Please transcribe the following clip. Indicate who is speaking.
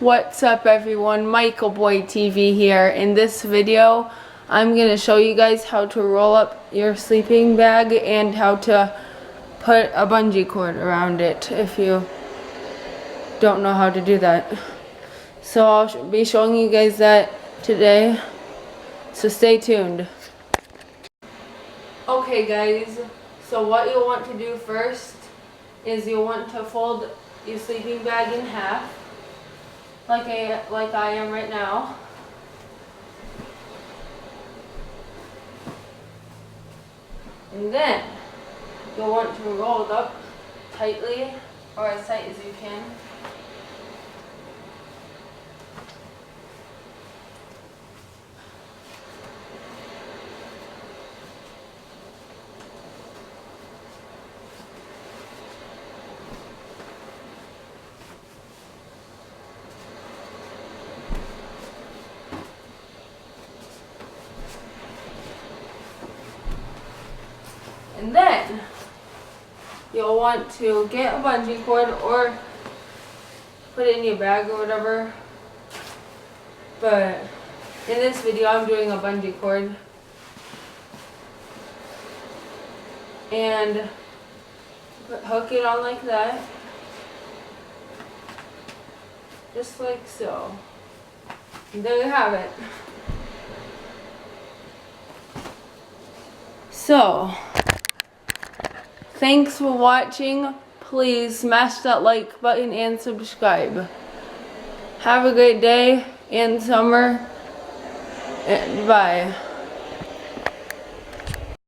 Speaker 1: What's up everyone, Michael Boy TV here. In this video, I'm going to show you guys how to roll up your sleeping bag and how to put a bungee cord around it if you don't know how to do that. So I'll be showing you guys that today, so stay tuned. Okay guys, so what you'll want to do first is you'll want to fold your sleeping bag in half. Like I am right now. And then you'll want to roll it up tightly, or as tight as you can. And then you'll want to get a bungee cord or put it in your bag or whatever. But in this video I'm doing a bungee cord. And hook it on like that. Just like so. And there you have it. So, thanks for watching. Please smash that like button and subscribe. Have a great day and summer. And bye.